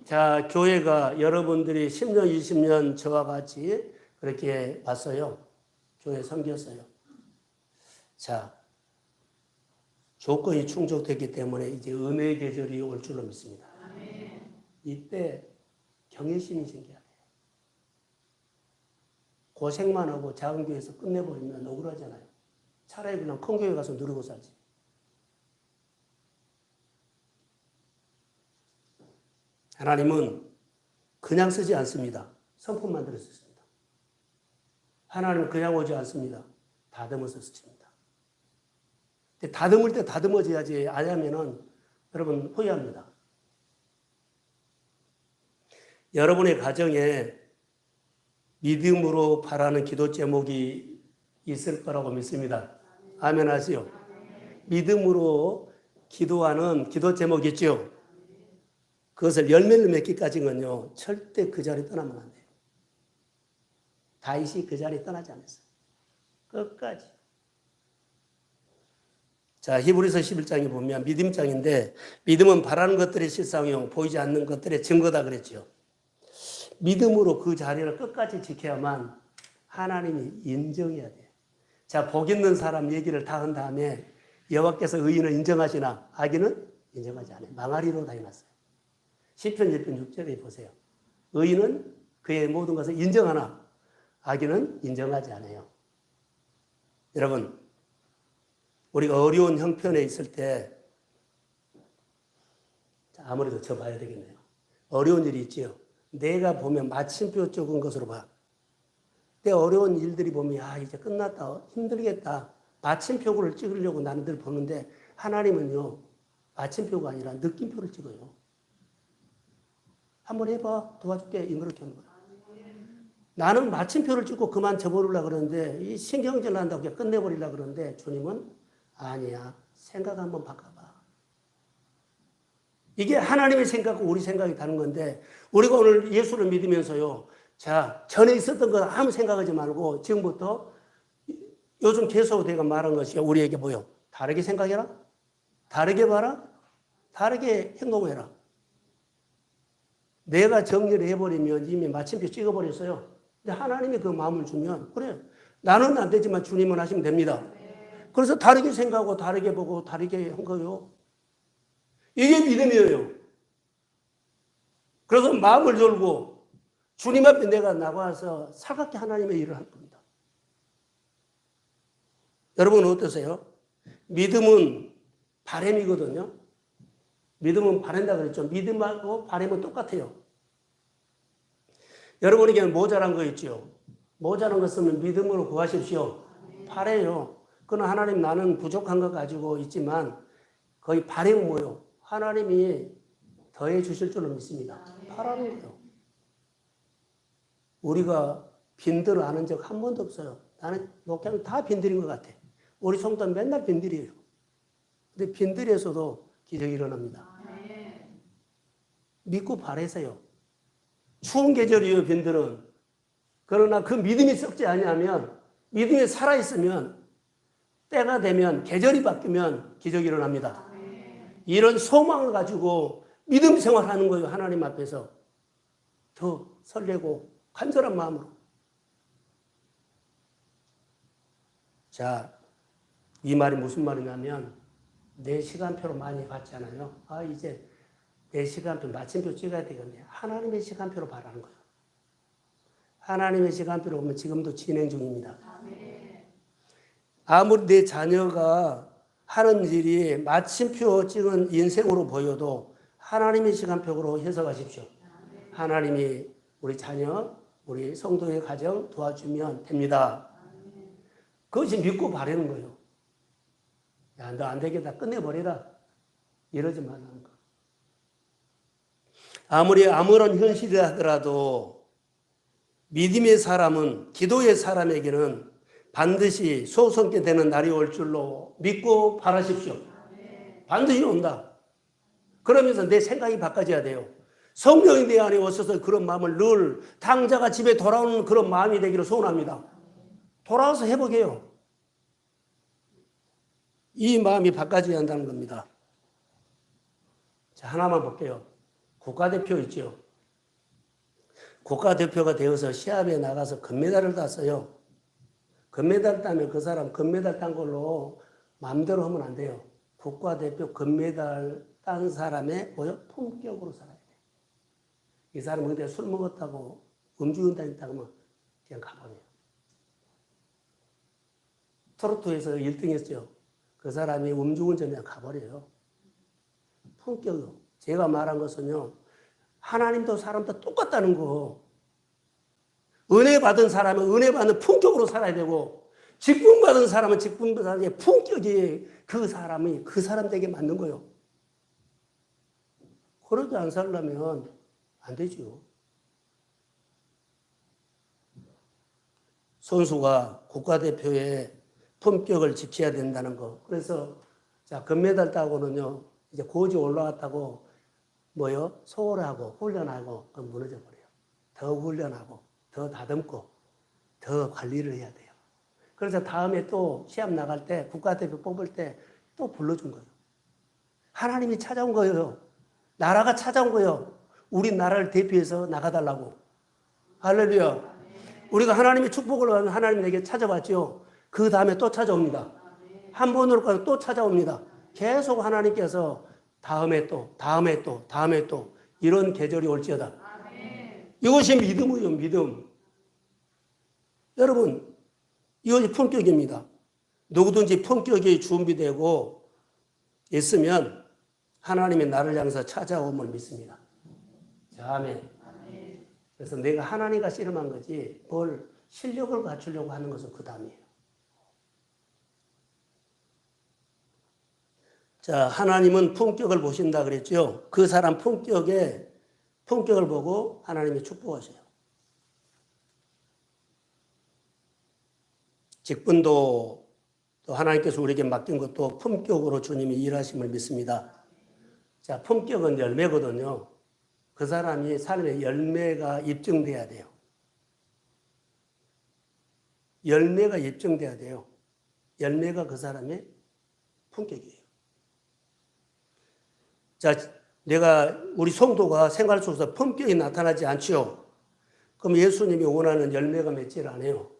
자, 교회가 여러분들이 10년, 20년 저와 같이 그렇게 왔어요. 교회 섬겼어요. 자, 조건이 충족됐기 때문에 이제 은혜의 계절이 올 줄로 믿습니다. 이때 경외심이 생겨야 돼요. 고생만 하고 작은 교회에서 끝내버리면 억울하잖아요. 차라리 그냥 큰 교회 가서 누리고 살지. 하나님은 그냥 쓰지 않습니다. 성품 만들어 쓰십니다. 하나님은 그냥 오지 않습니다. 다듬어서 쓰십니다. 근데 다듬을 때 다듬어져야지 아니면은 여러분 후회합니다. 여러분의 가정에 믿음으로 바라는 기도 제목이 있을 거라고 믿습니다. 아멘 하세요. 믿음으로 기도하는 기도 제목이 있죠. 그것을 열매를 맺기까지는요, 절대 그 자리 떠나면 안 돼요. 다윗이 그 자리 떠나지 않았어요. 끝까지. 자, 히브리서 11장에 보면 믿음장인데, 믿음은 바라는 것들의 실상이요, 보이지 않는 것들의 증거다 그랬죠. 믿음으로 그 자리를 끝까지 지켜야만 하나님이 인정해야 돼요. 자, 복 있는 사람 얘기를 다 한 다음에 여호와께서 의인을 인정하시나 악인은 인정하지 않아요. 망하리로 다해놨어요. 시편 1편 6절에 보세요. 의인은 그의 모든 것을 인정하나 악인은 인정하지 않아요. 여러분, 우리가 어려운 형편에 있을 때 아무래도 저 봐야 되겠네요. 어려운 일이 있지요. 내가 보면 마침표 적은 것으로 봐. 내 어려운 일들이 보면 이제 끝났다. 힘들겠다. 마침표를 찍으려고 나는 늘 보는데 하나님은요. 마침표가 아니라 느낌표를 찍어요. 한번 해봐. 도와줄게. 이렇게 하는 거야. 나는 마침표를 찍고 그만 접어버리려고 그러는데 이 신경질 난다고 그냥 끝내버리려고 그러는데 주님은 아니야. 생각 한번 바꿔봐. 이게 하나님의 생각과 우리 생각이 다른 건데 우리가 오늘 예수를 믿으면서요. 자, 전에 있었던 거 아무 생각하지 말고 지금부터 요즘 개소대가 말한 것이 우리에게 뭐요? 다르게 생각해라. 다르게 봐라. 다르게 행동해라. 내가 정리를 해버리면 이미 마침표 찍어버렸어요. 근데 하나님이 그 마음을 주면 그래요. 나는 안 되지만 주님은 하시면 됩니다. 그래서 다르게 생각하고 다르게 보고 다르게 한 거예요. 이게 믿음이에요. 그래서 마음을 열고 주님 앞에 내가 나가서 살갑게 하나님의 일을 할 겁니다. 여러분은 어떠세요? 믿음은 바람이거든요. 믿음은 바란다 그랬죠. 믿음하고 바람은 똑같아요. 여러분에게 모자란 거 있죠. 모자란 것 쓰면 믿음으로 구하십시오. 바래요. 그건 하나님 나는 부족한 거 가지고 있지만 거의 바람은 뭐예요? 하나님이 더해 주실 줄로 믿습니다. 바라는 거예요. 우리가 빈들을 아는 적 한 번도 없어요. 나는 목회하면 다 빈들인 것 같아. 우리 성도는 맨날 빈들이에요. 근데 빈들에서도 기적이 일어납니다. 믿고 바라세요. 추운 계절이에요, 빈들은. 그러나 그 믿음이 썩지 아니하면, 믿음이 살아있으면, 때가 되면, 계절이 바뀌면 기적이 일어납니다. 이런 소망을 가지고 믿음 생활하는 거예요, 하나님 앞에서. 더 설레고 간절한 마음으로. 자, 이 말이 무슨 말이냐면 내 시간표로 많이 봤잖아요. 이제 내 시간표 마침표 찍어야 되겠네. 하나님의 시간표로 바라는 거예요. 하나님의 시간표로 보면 지금도 진행 중입니다. 아무리 내 자녀가 하는 일이 마침표 찍은 인생으로 보여도 하나님의 시간표로 해석하십시오. 하나님이 우리 자녀, 우리 성도의 가정 도와주면 됩니다. 그것이 믿고 바라는 거예요. 야, 너 안 되겠다. 끝내버려라. 이러지 말라는 거. 아무리 아무런 현실이 하더라도 믿음의 사람은, 기도의 사람에게는 반드시 소성케 되는 날이 올 줄로 믿고 바라십시오. 반드시 온다. 그러면서 내 생각이 바꿔져야 돼요. 성령이 내 안에 오셔서 그런 마음을 늘 당자가 집에 돌아오는 그런 마음이 되기를 소원합니다. 돌아와서 회복해요. 이 마음이 바꿔져야 한다는 겁니다. 자, 하나만 볼게요. 국가대표 있죠. 국가대표가 되어서 시합에 나가서 금메달을 땄어요. 금메달 따면 그 사람 금메달 딴 걸로 마음대로 하면 안 돼요. 국가대표 금메달 딴 사람의 품격으로 살아야 돼요. 이 사람은 근데 술 먹었다고 음주운전 했다고 하면 그냥 가버려요. 트로트에서 1등 했죠. 그 사람이 음주운전에 가버려요. 품격이요. 제가 말한 것은요. 하나님도 사람도 똑같다는 거. 은혜 받은 사람은 은혜 받는 품격으로 살아야 되고 직분 받은 사람은 직분 받은 사람의 품격이 그 사람이 그 사람 되게 맞는 거예요. 그렇게 안 살려면 안 되죠. 선수가 국가대표의 품격을 지켜야 된다는 거. 그래서 자, 금메달 따고는요, 이제 고지 올라갔다고 뭐요? 소홀하고 훈련하고 무너져 버려요. 더 훈련하고 더 다듬고 더 관리를 해야 돼요. 그래서 다음에 또 시합 나갈 때 국가대표 뽑을 때 또 불러준 거예요. 하나님이 찾아온 거예요. 나라가 찾아온 거예요. 우리 나라를 대표해서 나가달라고. 할렐루야. 우리가 하나님의 축복을 받으면 하나님이 내게 찾아왔죠. 그 다음에 또 찾아옵니다. 한 번으로 가서 또 찾아옵니다. 계속 하나님께서 다음에 또 이런 계절이 올지어다. 이것이 믿음이에요. 믿음. 여러분, 이것이 품격입니다. 누구든지 품격이 준비되고 있으면 하나님이 나를 향해서 찾아옴을 믿습니다. 자, 아멘. 그래서 내가 하나님과 씨름한 거지 뭘 실력을 갖추려고 하는 것은 그 다음이에요. 자, 하나님은 품격을 보신다 그랬죠. 그 사람 품격을 보고 하나님이 축복하셔요. 직분도 또 하나님께서 우리에게 맡긴 것도 품격으로 주님이 일하심을 믿습니다. 자, 품격은 열매거든요. 그 사람이 삶의 열매가 입증돼야 돼요. 열매가 입증돼야 돼요. 열매가 그 사람의 품격이에요. 자, 우리 성도가 생활 속에서 품격이 나타나지 않지요. 그럼 예수님이 원하는 열매가 맺지를 않아요.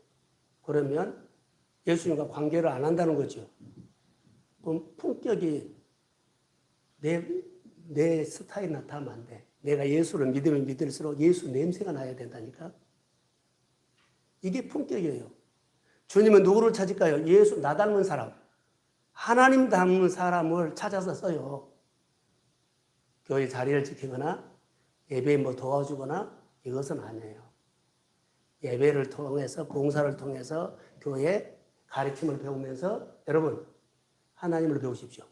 그러면 예수님과 관계를 안 한다는 거죠. 그럼 품격이 내 스타일이 나타나면 안 돼. 내가 예수를 믿으면 믿을수록 예수 냄새가 나야 된다니까. 이게 품격이에요. 주님은 누구를 찾을까요? 예수, 나 닮은 사람. 하나님 닮은 사람을 찾아서 써요. 교회 자리를 지키거나 예배에 뭐 도와주거나 이것은 아니에요. 예배를 통해서 봉사를 통해서 교회 가르침을 배우면서 여러분 하나님을 배우십시오.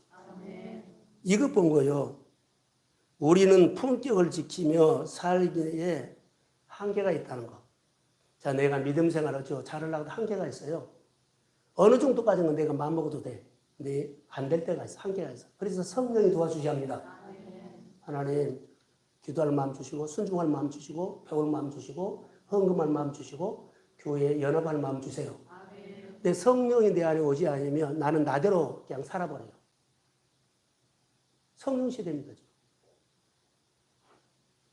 이것 본 거요. 우리는 품격을 지키며 살기에 한계가 있다는 거. 자, 내가 믿음 생활을 잘하려고 한계가 있어요. 어느 정도까지는 내가 마음먹어도 돼. 근데 안 될 때가 있어. 한계가 있어. 그래서 성령이 도와주셔야 합니다. 하나님, 기도할 마음 주시고, 순종할 마음 주시고, 배울 마음 주시고, 헌금할 마음 주시고, 교회에 연합할 마음 주세요. 근데 성령이 내 안에 오지 않으면 나는 나대로 그냥 살아버려요. 성령 시대입니다.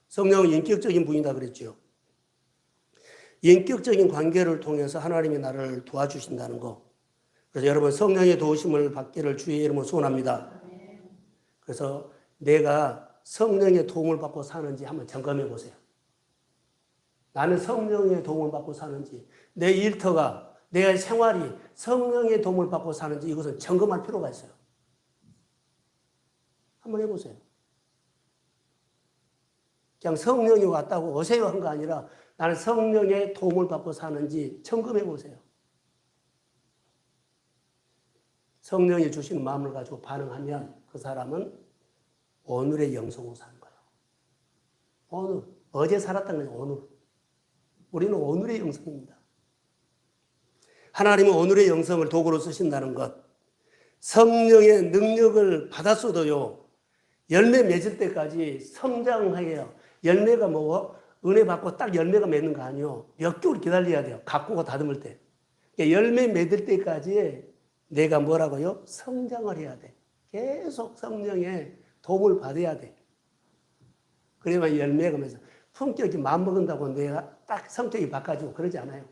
성령은 인격적인 분이다 그랬죠. 인격적인 관계를 통해서 하나님이 나를 도와주신다는 거. 그래서 여러분 성령의 도우심을 받기를 주의 이름으로 소원합니다. 그래서 내가 성령의 도움을 받고 사는지 한번 점검해 보세요. 나는 성령의 도움을 받고 사는지, 내 일터가, 내 생활이 성령의 도움을 받고 사는지 이것은 점검할 필요가 있어요. 한번 해보세요. 그냥 성령이 왔다고 오세요 한 거 아니라 나는 성령의 도움을 받고 사는지 점검해 보세요. 성령이 주시는 마음을 가지고 반응하면 그 사람은 오늘의 영성으로 사는 거예요. 오늘, 어제 살았던 건 오늘. 우리는 오늘의 영성입니다. 하나님은 오늘의 영성을 도구로 쓰신다는 것. 성령의 능력을 받았어도요. 열매 맺을 때까지 성장해요. 열매가 뭐 은혜 받고 딱 열매가 맺는 거 아니에요. 몇 개월 기다려야 돼요. 가꾸고 다듬을 때. 그러니까 열매 맺을 때까지 내가 뭐라고요? 성장을 해야 돼. 계속 성령의 도움을 받아야 돼. 그러면 열매가 맺어. 품격이 마음먹은다고 내가 딱 성격이 바꿔지고 그러지 않아요.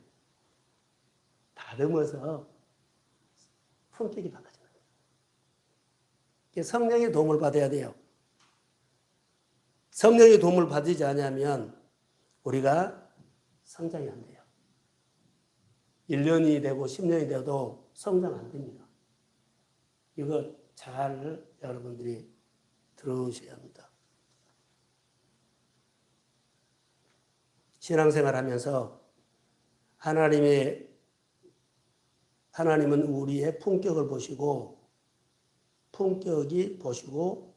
다듬어서 품격이 바꿔져요. 성령의 도움을 받아야 돼요. 성령의 도움을 받지 않으면 우리가 성장이 안 돼요. 1년이 되고 10년이 돼도 성장 안 됩니다. 이거 잘 여러분들이 들으셔야 합니다. 신앙생활 하면서 하나님은 우리의 품격을 보시고 품격이 보시고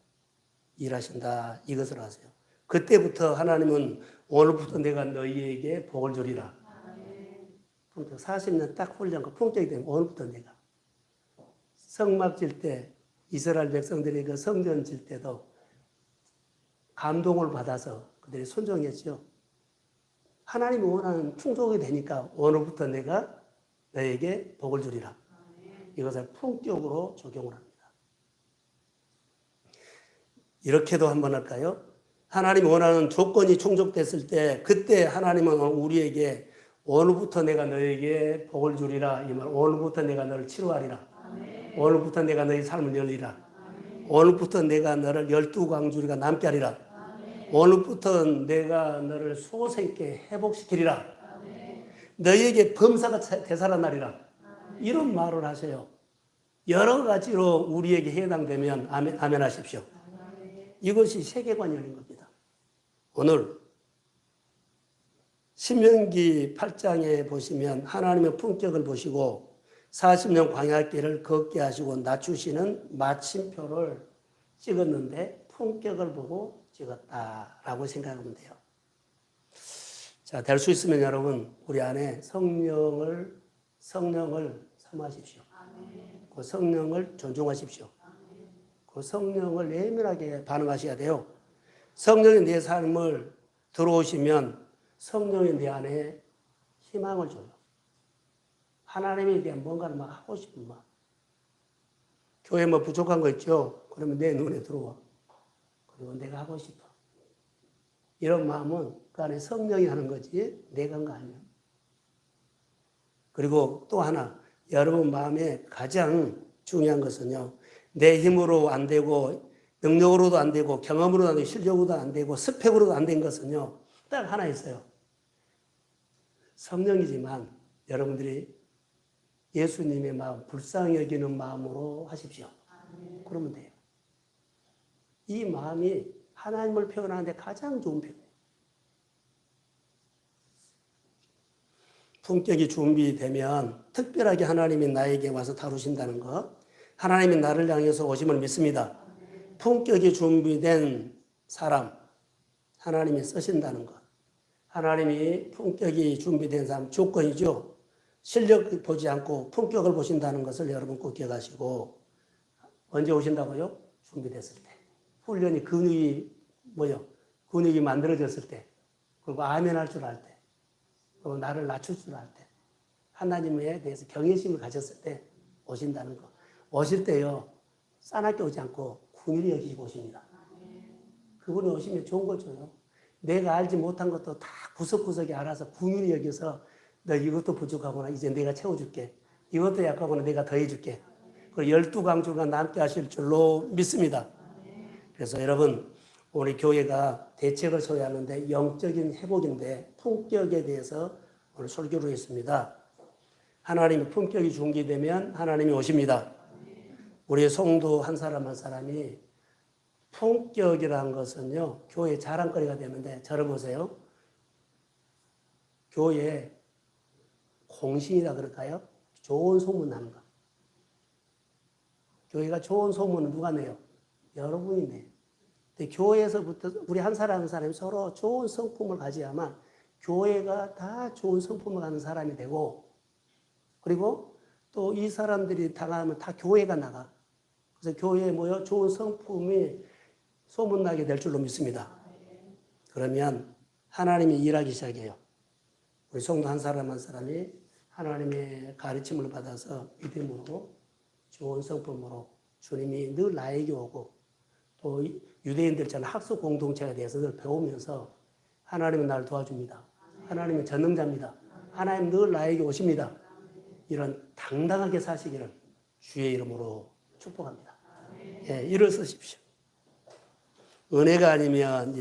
일하신다. 이것을 아세요. 그때부터 하나님은 오늘부터 내가 너희에게 복을 주리라. 품격 40년 딱 훈련과 품격이 되면 오늘부터 내가 성막 질 때 이스라엘 백성들이 그 성전 질 때도 감동을 받아서 그들이 순종했죠. 하나님이 원하는 충족이 되니까 오늘부터 내가 너에게 복을 주리라. 이것을 품격으로 적용을 합니다. 이렇게도 한번 할까요? 하나님이 원하는 조건이 충족됐을 때 그때 하나님은 우리에게 오늘부터 내가 너에게 복을 주리라. 이 말, 오늘부터 내가 너를 치료하리라. 오늘부터 내가 너의 삶을 열리라. 오늘부터 내가 너를 12광주리가 남게 하리라. 오늘부터 내가 너를 소생케 회복시키리라. 너희에게 범사가 되살아나리라. 이런 말을 하세요. 여러 가지로 우리에게 해당되면 아멘 하십시오. 이것이 세계관이라는 겁니다. 오늘 신명기 8장에 보시면 하나님의 품격을 보시고 40년 광야길을 걷게 하시고 낮추시는 마침표를 찍었는데 품격을 보고 찍었다라고 생각하면 돼요. 자, 될 수 있으면 여러분 우리 안에 성령을 사모하십시오. 그 성령을 존중하십시오. 그 성령을 예민하게 반응하셔야 돼요. 성령이 내 삶을 들어오시면 성령이 내 안에 희망을 줘요. 하나님에 대한 뭔가를 막 하고 싶은 마음. 교회 뭐 부족한 거 있죠? 그러면 내 눈에 들어와. 그리고 내가 하고 싶어. 이런 마음은 그 안에 성령이 하는 거지 내가 한 거 아니야. 그리고 또 하나, 여러분 마음에 가장 중요한 것은요. 내 힘으로 안 되고 능력으로도 안 되고 경험으로도 안 되고 실력으로도 안 되고 스펙으로도 안 된 것은요. 딱 하나 있어요. 성령이지만 여러분들이 예수님의 마음, 불쌍히 여기는 마음으로 하십시오. 그러면 돼요. 이 마음이 하나님을 표현하는데 가장 좋은 표현이에요. 품격이 준비되면 특별하게 하나님이 나에게 와서 다루신다는 것, 하나님이 나를 향해서 오심을 믿습니다. 품격이 준비된 사람, 하나님이 쓰신다는 것. 하나님이 품격이 준비된 사람 조건이죠. 실력 보지 않고 품격을 보신다는 것을 여러분 꼭 기억하시고, 언제 오신다고요? 준비됐을 때. 훈련이 근육이 만들어졌을 때, 그리고 아멘 할 줄 알 때, 그리고 나를 낮출 줄 알 때, 하나님에 대해서 경외심을 가졌을 때 오신다는 거. 오실 때요, 싸납게 오지 않고 긍휼히 여기시고 오십니다. 그분이 오시면 좋은 걸 줘요. 내가 알지 못한 것도 다 구석구석에 알아서 긍휼히 여겨서 너 이것도 부족하구나. 이제 내가 채워줄게. 이것도 약하구나. 내가 더해줄게. 그리고 12광주가 남게 하실 줄로 믿습니다. 그래서 여러분, 우리 교회가 대책을 소유하는데 영적인 회복인데 품격에 대해서 오늘 설교를 했습니다. 하나님의 품격이 준비되면 하나님이 오십니다. 우리 성도 한 사람 한 사람이 품격이라는 것은요, 교회 자랑거리가 되는데, 저를 보세요. 교회 공신이라 그럴까요? 좋은 소문 나는 거. 교회가 좋은 소문은 누가 내요? 여러분이 내요. 근데 교회에서부터 우리 한 사람 한 사람이 서로 좋은 성품을 가져야만 교회가 다 좋은 성품을 가는 사람이 되고, 그리고 또 이 사람들이 당하면 다 교회가 나가. 그래서 교회에 모여 좋은 성품이 소문나게 될 줄로 믿습니다. 그러면 하나님이 일하기 시작해요. 우리 성도 한 사람 한 사람이 하나님의 가르침을 받아서 믿음으로 좋은 성품으로 주님이 늘 나에게 오고, 또 유대인들처럼 학습 공동체가 돼서 늘 배우면서 하나님은 나를 도와줍니다. 하나님은 전능자입니다. 하나님 늘 나에게 오십니다. 이런 당당하게 사시기를 주의 이름으로 축복합니다. 예, 일어서십시오. 은혜가 아니면